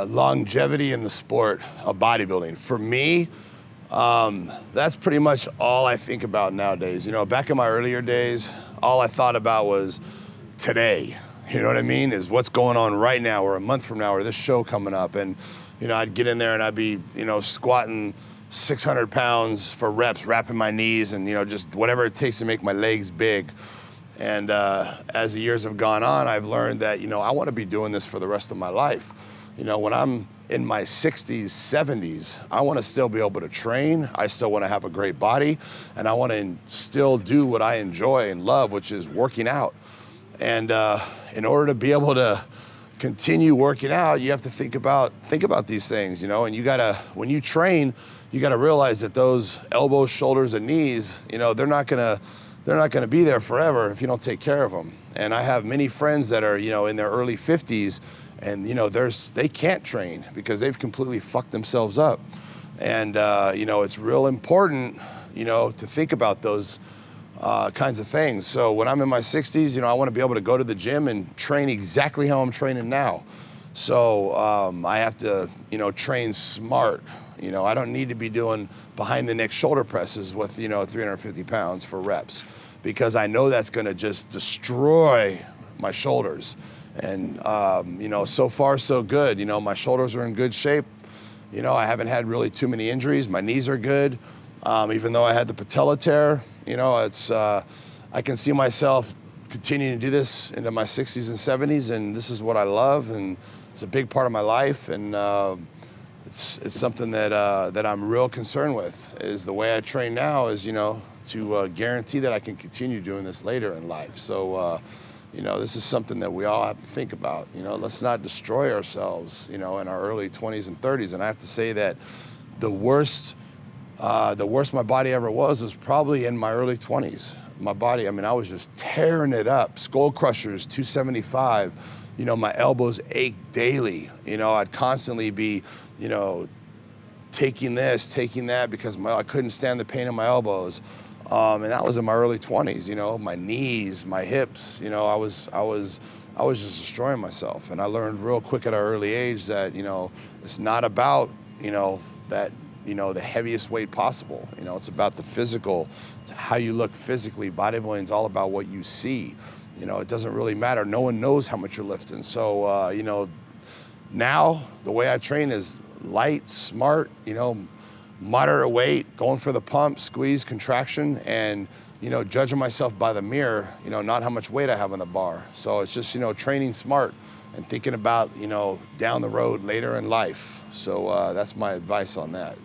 longevity in the sport of bodybuilding. For me, that's pretty much all I think about nowadays. You know, back in my earlier days, all I thought about was today. You know what I mean? Is what's going on right now, or a month from now, or this show coming up. And, you know, I'd get in there and I'd be, you know, squatting 600 pounds for reps, wrapping my knees, and, you know, just whatever it takes to make my legs big. And as the years have gone on, I've learned that, you know, I want to be doing this for the rest of my life. You know, when I'm in my 60s, 70s, I want to still be able to train. I still want to have a great body, and I want to still do what I enjoy and love, which is working out. And in order to be able to continue working out, you have to think about these things, you know. And you gotta, when you train, you gotta realize that those elbows, shoulders, and knees, you know, they're not gonna be there forever if you don't take care of them. And I have many friends that are, you know, in their early 50s, and, you know, they can't train because they've completely fucked themselves up. And you know, it's real important, you know, to think about those kinds of things. So when I'm in my 60s, you know, I want to be able to go to the gym and train exactly how I'm training now. So I have to, you know, train smart. You know, I don't need to be doing behind the neck shoulder presses with, you know, 350 pounds for reps, because I know that's going to just destroy my shoulders. And, you know, so far so good. You know, my shoulders are in good shape. You know, I haven't had really too many injuries. My knees are good. Even though I had the patella tear, you know, it's, I can see myself continuing to do this into my 60s and 70s, and this is what I love, and it's a big part of my life, and it's something that I'm real concerned with. Is the way I train now is, you know, to guarantee that I can continue doing this later in life. So, you know, this is something that we all have to think about. You know, let's not destroy ourselves, you know, in our early 20s and 30s. And I have to say that the worst my body ever was probably in my early 20s. My body, I mean, I was just tearing it up. Skull crushers, 275. You know, my elbows ached daily. You know, I'd constantly be, you know, taking this, taking that, because I couldn't stand the pain in my elbows. And that was in my early 20s. You know, my knees, my hips. You know, I was just destroying myself. And I learned real quick at an early age that, you know, it's not about, you know, that, you know, the heaviest weight possible. You know, it's about the physical, how you look physically. Bodybuilding is all about what you see. You know, it doesn't really matter. No one knows how much you're lifting. So, you know, now the way I train is light, smart, you know, moderate weight, going for the pump, squeeze, contraction, and, you know, judging myself by the mirror, you know, not how much weight I have on the bar. So it's just, you know, training smart and thinking about, you know, down the road later in life. So that's my advice on that.